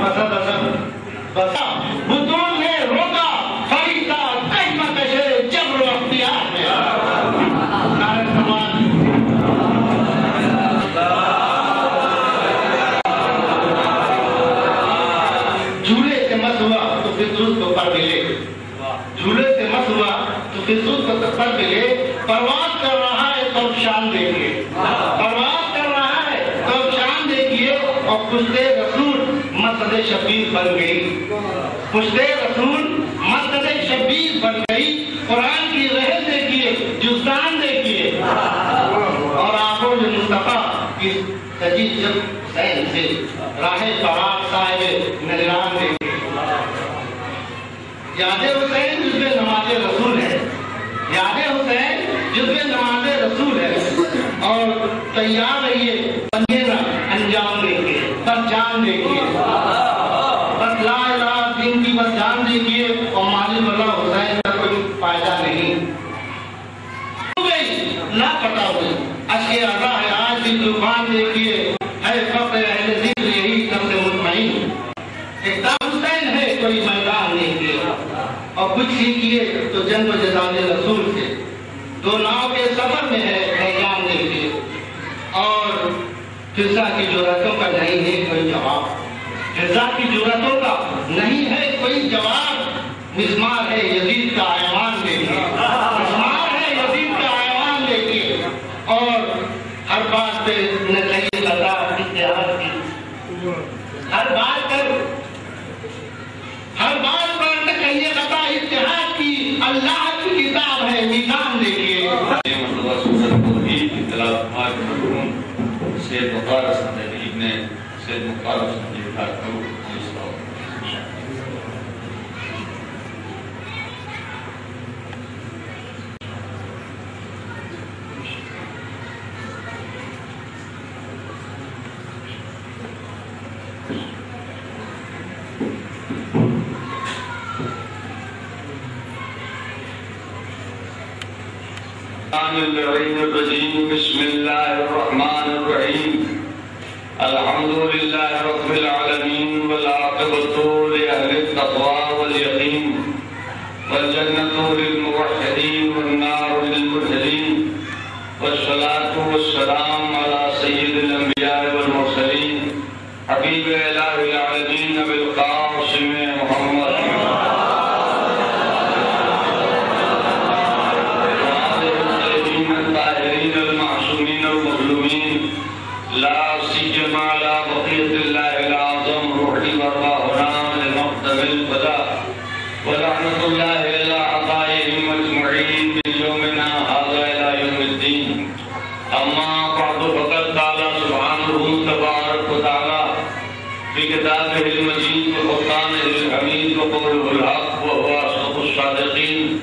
بسا بطول نے روکا فریدا قیمتش جبر و اختیار میں جھولے سے مت ہوا تو پھر سود کو پر ملے جھولے سے مت ہوا تو پھر سود کو پر ملے پرواز کر رہا ہے تو شان دیکھیے پرواز کر رہا ہے تو شان دیکھیے اور پشتے رسول مسجد شبیر بن گئی پشتے رسول مسجد شبیر بن گئی قرآن کی رہ دیکھیے جزدان دیکھیے اور آنکھوں جو مصطفیٰ کی سجی جب حسین سے راہ پراغ صاحب نجران دیکھیے یاد حسین جس میں نماز رسول ہے یاد حسین جس میں نماز رسول ہے اور تیار رہیے بنیے نا انجام دیکھیے بس جان دیکھیے بس لا الہ دین کی بس جان دیکھیے اور مالک اللہ حسین کا کوئی فائدہ نہیں نہ پتا ہوئی اشک ادا ہے آج بھی زبان دیکھیے ہے فخر اہل ذکر یہی کم سے مطمئن ایک حسین ہے کوئی میدان دیکھیے اور کچھ سیکھیے تو جنگ و جدال رسول سے دو ناؤ کے سفر میں ہے میدان دیکھیے اور فضا کی جرأتوں کا نہیں ہے کوئی جواب فضا کی جرأتوں کا نہیں ہے کوئی جواب مسمار ہے یزید کا ایوان دیکھیے مسمار ہے یزید کا ایوان دیکھیے اور ہر بات پہ نظریہ لگا اتحاد کی ہر بات پر نہ کہیے لگا اتحاد کی اللہ کی کتاب ہے میزان دیکھیے سید مختار حسن ادیب نے سید مختار حسن ادیب کا بسم اللہ الرحمن الرحیم الحمد للہ رب العالمین والعاقبۃ لأہل التقوی والیقین والجنۃ للموحدین والنار للمجرمین والصلاۃ والسلام علی سید الانبیاء والمرسلین حبیب الہ العالمین ابی القاسم محمد لا سيما لا بقية الله العظم روحي وارواحنا لمقدم الفداء ولعنة الله إلى أعضائهم أجمعين من يومنا هذا إلى يوم الدين أما بعد فقد قال سبحانه تبارك وتعالى في كتابه المجيد وفرقانه الحميد وقوله الحق وهو أصدق الصادقين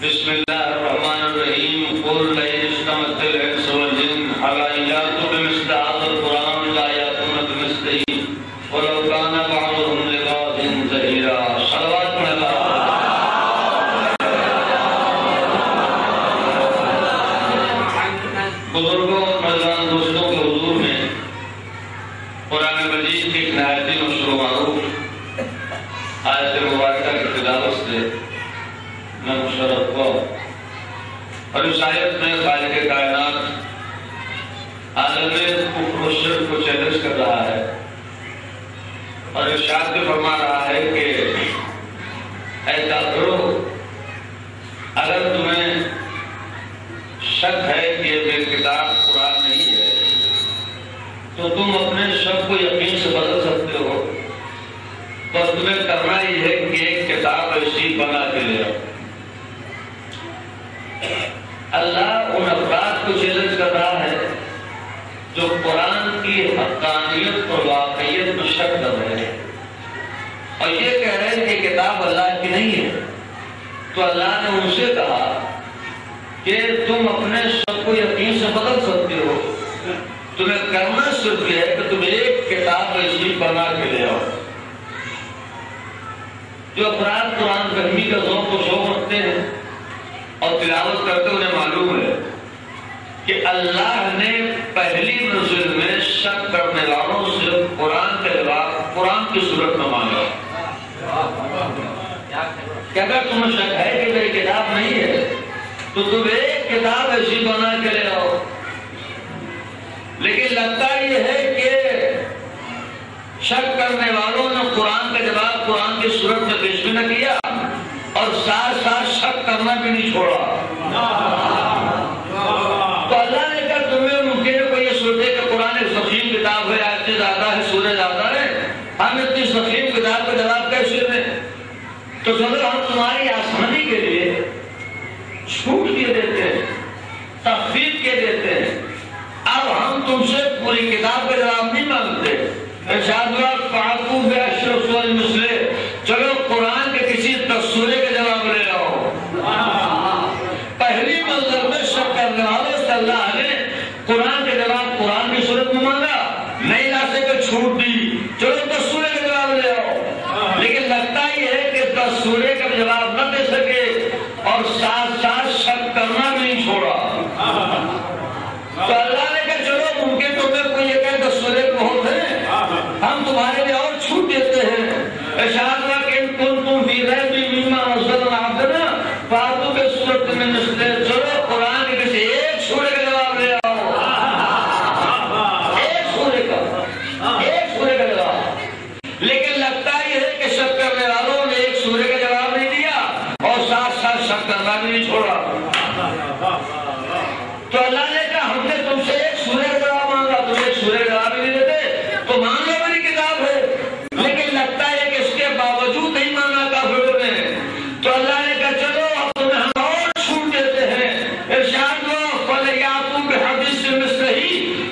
بسم الله الرحمن الرحيم قل لئن اجتمعت الإنس والجن على أن يأتوا بمثل هذا القرآن لا يأتون بمثله ولو كان بعضهم لبعض ظهيرا صلوات من الله بزرگوں اور نوجوان دوستوں کے حضور میں قرآن مجید کی ایک نہایت ہی مشہور و معروف آیت مبارکہ کی تلاوت سے میں مشرف ہوا اور اس آیت میں خالق کائنات عالم کفر و شرک کو چیلنج کر رہا ہے اور ارشاد بھی فرما رہا ہے کہ اے کافرو اگر تمہیں شک ہے کہ یہ بے کتاب قرآن نہیں ہے تو تم اپنے شک کو یقین سے بدل سکتے ہو بس تمہیں کرنا ہی ہے کہ ایک کتاب ایسی بنا کے لے آؤ اللہ ان افراد کو چیلنج کر رہا ہے جو قرآن کی حقانیت اور واقعیت میں شک کر رہے ہیں اور یہ کہہ رہے ہیں کہ کتاب اللہ کی نہیں ہے تو اللہ نے ان سے کہا کہ تم اپنے شک کو یقین سے بدل سکتے ہو تمہیں کرنا صرف یہ ہے کہ تم ایک کتاب ایسی بنا کے لے آؤ جو افراد قرآن فہمی کا ذوق و شوق رکھتے ہیں اور تلاوت کرتے انہیں معلوم ہے کہ اللہ نے پہلی نزول میں شک کرنے والوں سے قرآن کے علاوہ قرآن کی صورت میں مانگا۔ کہ اگر تمہیں شک ہے کہ میری کتاب نہیں ہے تو تم ایک کتاب ایسی بنا کے لے آؤ، لیکن لگتا یہ ہے کہ شک کرنے والوں نے قرآن کا جواب قرآن کی صورت میں پیش بھی نہ کیا اور ساتھ ساتھ شک کرنا بھی نہیں چھوڑا۔ تو اللہ نے کہا تمہیں ممکن ہے کوئی یہ سوچے کہ قرآن ایک ضخیم کتاب ہے، آیتیں زیادہ ہے، سورے زیادہ ہے، ہم اتنی ضخیم کتاب کا جواب کیسے دیں؟ تو چلو ہم تمہاری آسانی کے لیے چھوٹ کے دیتے ہیں، تخفیف کے دیتے ہیں، اب ہم تم سے پوری کتاب کا جواب نہیں مانگتے۔ ارشاد ہوا فَعَقُوا بِعَشْرِ سُوَرٍ مِثْلِهِ، چلو قرآن کے کسی 10 سورے کا جواب لے آؤ۔ پہلی منظر میں شک کرنے والوں سے اللہ نے قرآن کے جواب قرآن کی صورت میں مانگا، نہیں لا سکے چھوٹ دی، چلو 10 سورے کا جواب لے آؤ۔ لیکن لگتا یہ ہے کہ 10 سورے کا جواب نہ دے سکے اور ساتھ ساتھ شک کرنا بھی نہیں چھوڑا۔ تو اللہ نے کہا چلو ممکن تمہیں کوئی یہ کہے 10 سورے بہت ہیں، ہم تمہارے لیے اور چھوٹ دیتے ہیں۔ ارشاد ہوا کہ ان کنتم فی ریب مما نزلنا علی عبدنا فأتوا بسورۃ من مثلہ، چلو قرآن کے کسی ایک سورے کا جواب لے آؤ، ایک سورے کا جواب۔ لیکن لگتا یہ ہے کہ شک کرنے والوں نے ایک سورے کا جواب نہیں دیا اور ساتھ ساتھ شک کرنا بھی نہیں چھوڑا۔ تو اللہ نے کہا ہم نے تم سے ایک سورے کا جواب مانگا، تم ایک سورے کا جواب ہی نہیں دیتے، تو مان لو میری کتاب ہے، لیکن لگتا ہے کہ اس کے باوجود نہیں مانا کافروں نے۔ تو اللہ نے کہا چلو اب تمہیں ہم اور چھوٹ دیتے ہیں۔ ارشاد ہوا فَلْيَأْتُوا بِحَدِيثٍ مِثْلِهِ،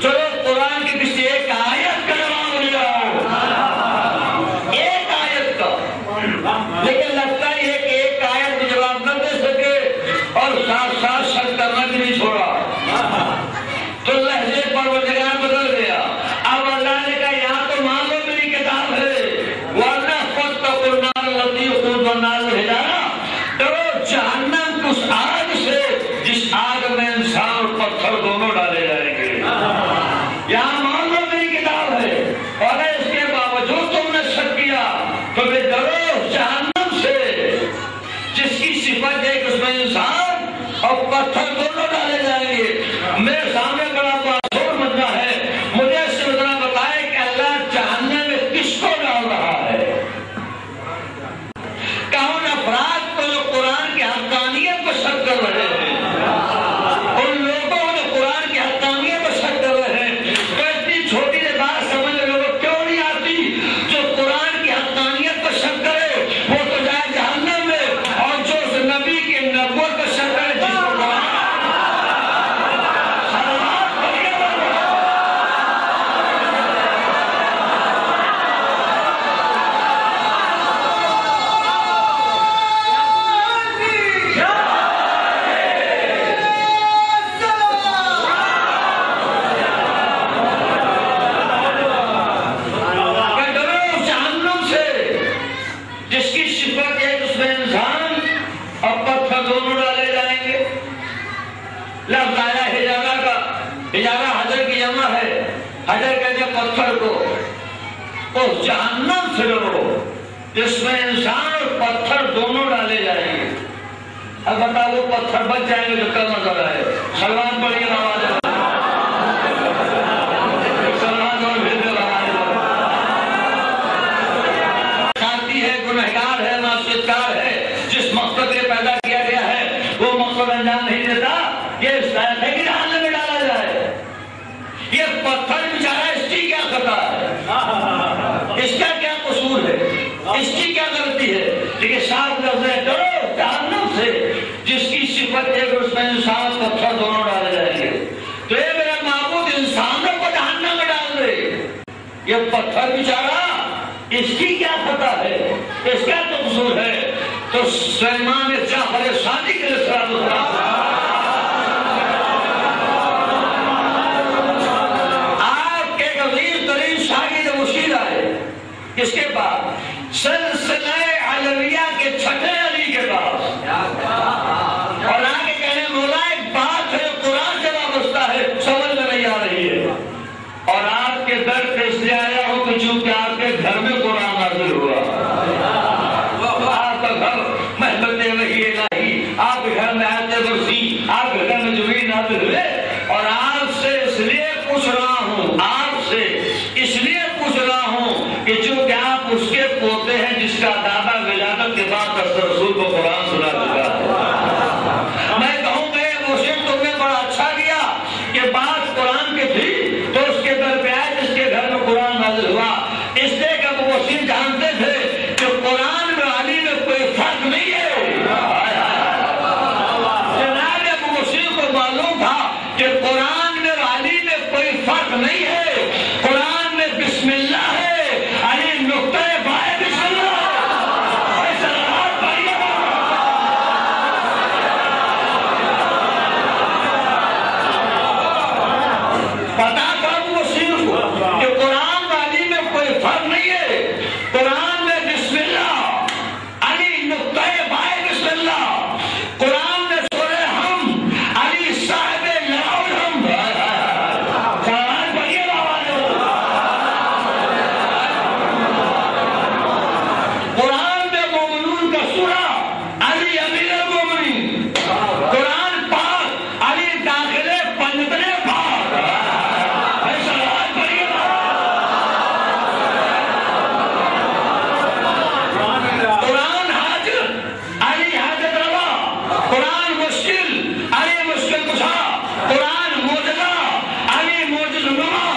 چلو قرآن کی کسی ایک آیت کا جواب لے آؤ، ایک آیت کا۔ لیکن لگتا یہ ہے کہ ایک آیت کا جواب نہ دے سکے اور ساتھ ساتھ شک کرنا بھی نہیں چھوڑا۔ تو لہجے پروردگار بدل گیا۔ اب اللہ نے کہا یہاں تو مان لو میری کتاب ہے، ورنہ فاتقوا النار التي وقودها الناس والحجارة، ڈرو جہنم کی اس آگ سے جس آگ میں انسان اور پتھر دونوں ڈالے جائیں گے۔ یہاں مان لو میری کتاب ہے اور اگر اس کے باوجود تم نے شک کیا تو پھر ڈرو جہنم سے جس کی صفت ہے کہ اس میں انسان اور پتھر دونوں ڈالے جائیں گے۔ میرے سامنے بڑا معصور بندہ ہے، مجھے اس سے اتنا بتائے کہ اللہ جہنم میں کس کو ڈال رہا ہے؟ کون افراد کو جو قرآن کی حقانیت پر شک کر رہے ہیں، ان لوگوں نے قرآن کی حقانیت پر شک کر رہے ہیں۔ تو اتنی چھوٹی سی بات سمجھ لوگوں کیوں نہیں آتی؟ جو قرآن کی حقانیت پر شک کرے وہ تو جائے جہنم میں، اور جو اس نبی کے نبوت پر شک کرے جس کو قرآن پتھر کو اس جہنم سے ڈرو جس میں انسان اور پتھر دونوں ڈالے جائیں گے۔ اب بتاؤ وہ پتھر بچ جائیں گے جو کل نظر آئے؟ سلمان پڑھیے آواز سلمان اور شانتی ہے، گنہگار ہے، معصیتکار ہے، جس مقصد سے پیدا کیا گیا ہے وہ مقصد انجام نہیں دیتا، یہ اس لائق ہے کہ جہنم میں ڈالا جائے۔ یہ پتھر بیچارہ اس کی کیا خطا ہے، اس کا کیا قصور ہے، اس کی کیا غلطی ہے؟ لیکن صاحب لفظ ہے ڈرو جہنم سے جس کی صفت ہے کہ اس میں انسان پتھر دونوں ڈالے جائیں گے۔ تو یہ میرا معبود انسانوں کو جہنم میں ڈال دے، یہ پتھر بیچارہ اس کی کیا خطا ہے، اس کا تو قصور ہے؟ تو سلیمان جعفر صادق علیہ السلام اس کے بعد سلسلہ علویہ کے چھٹے علی کے پاس اور آگے کہنے مولا ایک بات ہے قرآن سے وابستہ ہے، سمجھ میں نہیں آ رہی ہے، اور آپ کے در پہ اس لیے آیا ہوں کہ چونکہ آپ کے گھر میں نازل ہوا. آپ کا گھر محبت وحی الہی، آپ کے گھر میں آیت کرسی، آپ کے گھر میں جبریل نازل ہوئے. اور آپ سے اس لیے پوچھ رہا ہوں، آپ سے اس لیے پوچھ رہا ہوں کہ چونکہ آپ اس کے پوتے ہیں جس کا دادا ولادت کے بعد رسول کو قرآن سنا چکا ہے. میں کہوں گا یہ موسم تمہیں بڑا اچھا کیا کہ بات قرآن کی تھی تو اس کے گھر پہ آئے جس کے گھر میں قرآن نازل ہوا. اس لیے کہ ابو وسیم جانتے تھے کہ قرآن میں علی میں کوئی فرق نہیں ہے. جناب ابو وسیم کو معلوم تھا کہ قرآن میں علی میں کوئی فرق نہیں ہے. قرآن میں بسم اللہ ہے، علی نقطہ بائے بسم اللہ. پتا تھا ابو وسیم کو کہ قرآن میں علی میں کوئی فرق نہیں ہے. قرآن میں بسم اللہ، علی نقطہ بائے بسم اللہ. قرآن میں سورہ ہم، علی صاحب لاؤ الحمد. قرآن پڑھیے قرآن میں مومنون کا سورہ، علی امیر المومنین. قرآن پاک، علی داخلے پنجتنے پاک. قرآن حاجت، علی حاجت روا. قرآن مشکل، علی مشکل کشا. قرآن معجزہ، علی معجز نما.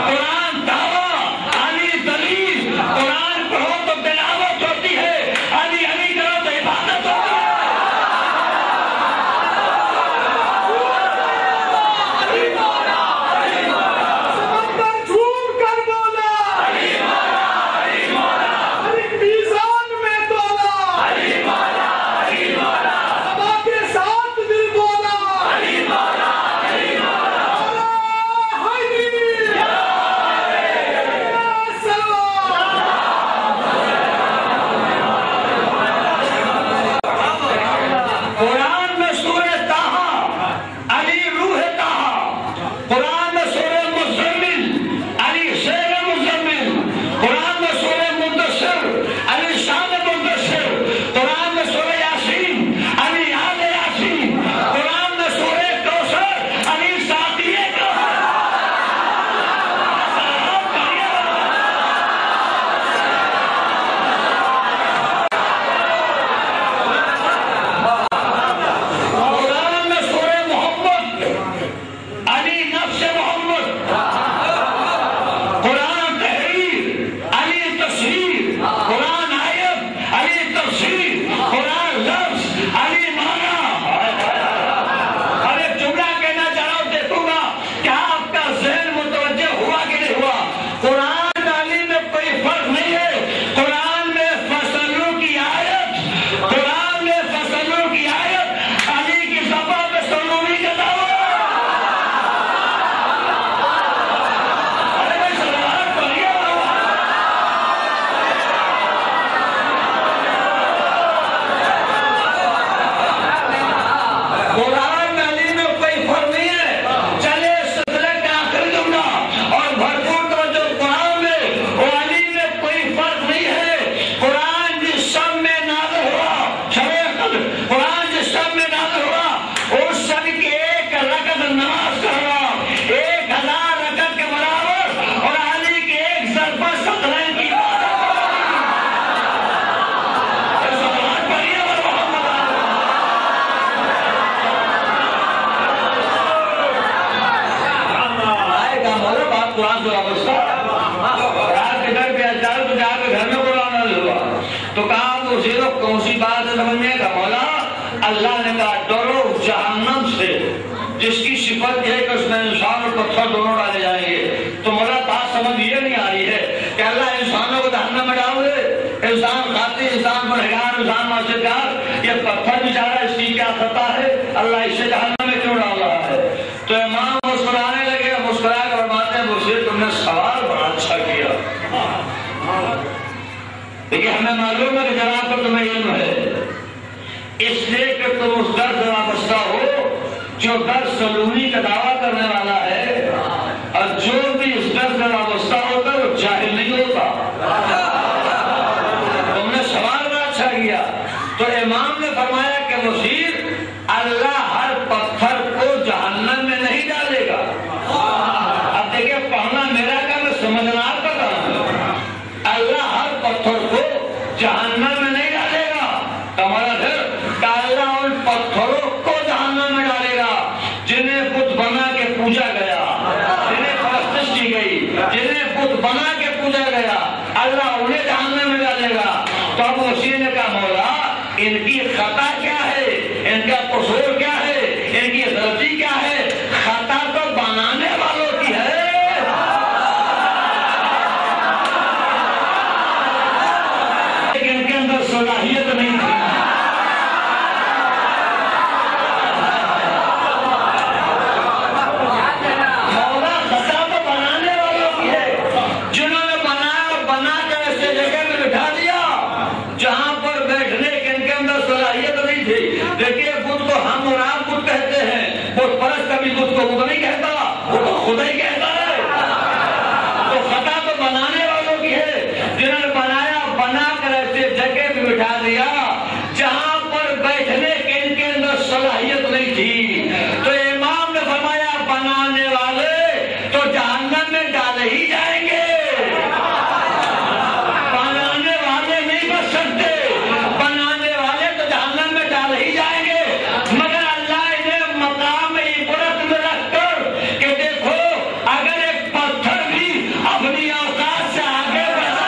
قرآن دعویٰ، علی دلیل. قرآن پڑھو تو تلاوت ہوتی ہے، علی علی کرو تو عبادت ہوتی ہے. سمندر جھوم کر بولا علی میزان میں تولا. سبا کے ساتھ دل بولا قرآن میں سورہ طٰہٰ، علی روح طٰہٰ. قرآن میں سورہ مزمل، علی شیر مزمل. قرآن میں سورہ مدثر، علی شان مدثر. قرآن میں سورہ یاسین، علی آل یاسین. قرآن میں سورہ کوثر، علی ساقی کوثر. قرآن میں سورہ محمد، علی نفس محمد. قرآن تحریر، علی تصویر. قرآن آیت، علی تفسیر. قرآن لفظ، علی معنی. اب ایک جملہ کہنا چاہ رہا ہوں، دیکھوں گا کہ آپ کا ذہن متوجہ ہوا کہ نہیں ہوا. قرآن علی میں کوئی فرق نہیں ہے. قرآن میں فصلوں کی آیت، قرآن میں فصلوں کی آیت، علی کی زبان میں سلومی کا دعویٰ. ارے بھائی سلوات پڑھیے. قرآن میں علی میں کوئی فرق نہیں ہے. چلے سلسلے کا آخری جملہ اور بھرپور توجہ. قرآن میں وہ علی میں کوئی فرق نہیں ہے. قرآن جس شب میں نازل ہوا، شب قدر، قرآن جس شب میں نازل ہوا، اس شب کی 1 رکعت نماز کا ہوا 1000 رکعت کے برابر، اور علی کے 1 ضربہ 17 کی عبادت. سلوات پڑھیے اور محمد آئے گا. مولا بات قرآن سے وابستہ. رات کے گھر پہ جاؤ تو جا کے گھر میں قرآن نازل ہوا تو کہا تو صرف کون سی بات ہے سمجھنے کا. مولا اللہ نے کہا ڈرو جہنم سے جس کی صفت یہ ہے کہ اس میں انسان اور پتھر دونوں ڈالے جائیں گے. تو مولا بات سمجھ یہ نہیں آ رہی ہے کہ اللہ انسانوں کو جہنم میں ڈال دے. انسان خاطر، انسان پرہیزگار، انسان معصیتگار، یہ پتھر بیچارہ اس کی کیا خطا ہے، اللہ اسے جہنم میں کیوں ڈال رہا ہے. تو امام مسکرانے لگے. مسکرا کر فرماتے ہیں مجھے تم نے سوال بڑا اچھا کیا. لیکن ہمیں معلوم ہے کہ جناب پر تمہیں علم ہے، اس لیے کہ تم اس در سے وابستہ ہو جو در سلومی کا دعویٰ کرنے والا ہے، اور جو بھی اس در سے وابستہ ہوتا ہے وہ جاہل نہیں ہوتا. مشیر اللہ ہر پتھر کو جہنم میں نہیں ڈالے گا. اب دیکھیں پڑھنا میرا کام ہے، سمجھنا آپ کا کام ہے. اللہ ہر پتھر کو جہنم میں نہیں ڈالے گا. ہمارا گھر اللہ ان پتھروں کو جہنم میں ڈالے گا جنہیں بت بنا کے پوجا گیا، جنہیں پرستش کی گئی، جنہیں بت بنا کے پوجا گیا، اللہ انہیں جہنم میں ڈالے گا. تو اب مشیر نے کہا مولا ان کی خطا کیا ہے، ان کا قصور کیا ہے، ان کی غلطی کیا ہے؟ خطا تو بنانے والوں کی ہے. ان کے اندر صلاحیت نہیں تھی. مولا خطا تو بنانے والوں کی ہے، جنہوں نے بنایا اور بنا کر ایسے جگہ میں بٹھا دیا جہاں پر بیٹھنے کے ان کے اندر صلاحیت نہیں تھی. دیکھیے بدھ کو ہم اور آپ بدھ کہتے ہیں، بت پرست کبھی بدھ کو بدھ نہیں کہتا، وہ تو خدا ہی کہتا ہے. تو خطا تو بنانے والوں کی ہے، جنہوں نے بنایا بنا کر ایسے جگہ میں بٹھا دیا جہاں پر بیٹھنے کے ان کے اندر صلاحیت نہیں تھی. تو امام نے فرمایا بنانے والے تو جہنم میں ڈالے ہی جائیں گے. بنانے والے نہیں بچ سکتے، بنانے والے تو جہنم میں ڈالے ہی جائیں گے. مگر اللہ انہیں مقام عبرت میں رکھ کر کہ دیکھو اگر ایک پتھر بھی اپنی اوقات سے آگے بڑھا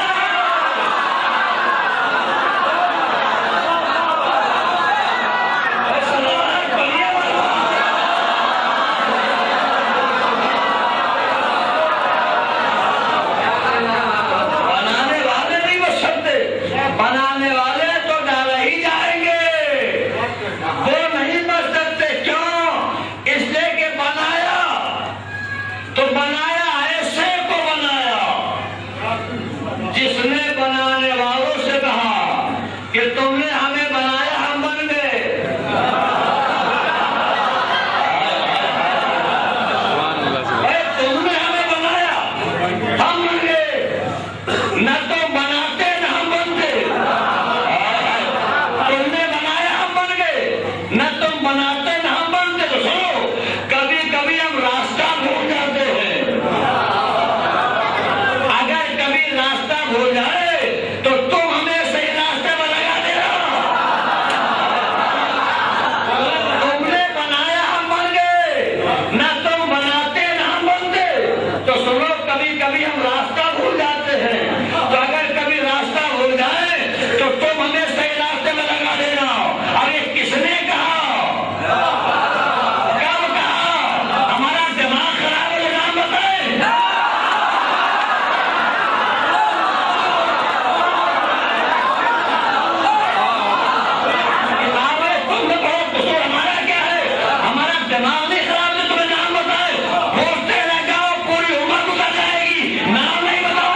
بنانے والے نہیں بچ سکتے، بنانے والے تو ڈالے ہی جائیں گے. وہ نہیں بچ سکتے. کیوں؟ اس لیے کہ بنایا تو بنایا ایسے کو بنایا جس نے بنانے والوں سے کہا کہ تم نے ہمیں بنایا ہم بن گئے. تم نے ہمیں بنایا ہم بن گئے. نہ تم بناتے نہ ہم بنتے. تم نے بنایا ہم بن گئے، نہ تم بناتے نہ ہم بنتے. تو سنو کبھی کبھی ہم راستہ بھول جاتے ہیں. اگر کبھی راستہ بھول جائے تو تم ہمیں صحیح راستے پر لگا دینا. تم نے بنایا ہم بن گئے، نہ تم بناتے نہ ہم بنتے. تو سنو کبھی کبھی ہم راستہ بھول جاتے ہیں. تو اگر کبھی راستہ بھول جائے تو تم ہمیں صحیح راستے میں لگا دینا. اب یہ کس نے کہا، کب کہا؟ ہمارا دماغ خراب ہے، نام بتائیں. کتاب ہے تم نے پڑھو، قصور ہمارا کیا ہے؟ ہمارا دماغ نہیں خراب ہے. تمہیں نام بتائے بولتے رہ جاؤ، پوری عمر گزر جائے گی، نام نہیں بتاؤ.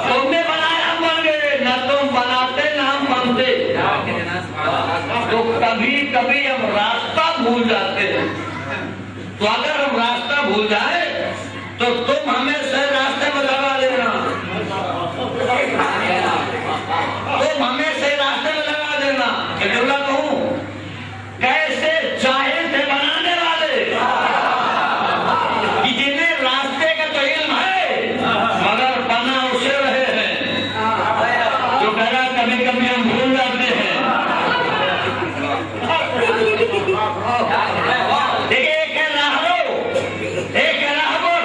تم نے بنایا ہم بن گئے، نہ تم بناتے نہ ہم بنتے. تو کبھی کبھی ہم راستہ بھول جاتے ہیں. تو اگر ہم راستہ بھول جائیں تو تم ہمیں صحیح راستے میں لگا دینا. تم ہمیں صحیح راستے میں لگا دینا. ایک جملہ کہوں، کیسے جاہل تھے بنانے والے کہ جنہیں راستے کا تو علم ہے مگر بنا اسے رہے ہیں. جو کہہ رہا کبھی کبھی ہم بھول جاتے ہیں. دیکھیں ایک ہے راہرو، ایک ہے راہبر.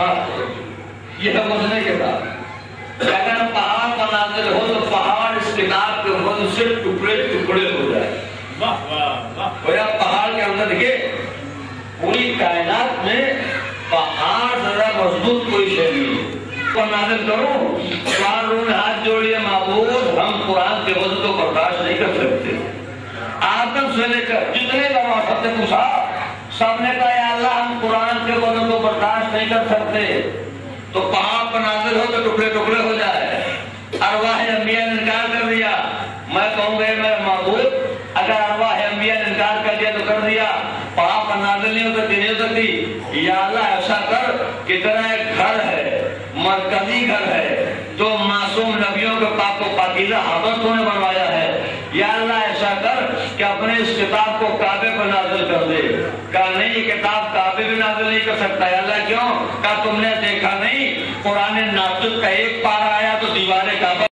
یہ سمجھنے کے بعد اگر پہاڑ پر نازل ہو تو پہاڑ اس کتاب کے من سے ٹکڑے ٹکڑے ہو جائے. پہاڑ کے اندر دیکھیں پوری کائنات میں پہاڑ ذرا مضبوط کوئی شے نہیں. قرآن نازل کروں قرآن نے ہاتھ جوڑیے معبود ہم قرآن کے وزن کو برداشت نہیں کر سکتے. آدم سے لے کر جتنے لوگ سب نے پوچھا سب نے کہا یا اللہ ہم قرآن کے وزن کو برداشت نہیں کر سکتے. تو پہاڑ پر نازل ہو تو ٹکڑے ٹکڑے ہو جائے. ارواح انبیاء نے انکار کر دیا. میں کہوں گے میں معبود اگر ارواح انبیاء نے انکار کر دیا تو کر دیا. پہاڑ پر نازل نہیں ہو سکتی نہیں ہو سکتی. یا اللہ ایسا کر کہ تیرا ایک گھر ہے مرکزی گھر ہے جو معصوم نبیوں کے پاک و پاکیزہ حضرت نے بنوایا ہے. یا اللہ ایسا کر کہ اپنے اس کتاب کو کعبے پر نازل کر دے. کہا نہیں یہ کتاب کعبے بھی نازل نہیں کر سکتا. یا اللہ کیوں؟ کہا تم نے دیکھا نہیں قرآن ناطق کا ایک پارہ آیا تو دیوار کعبہ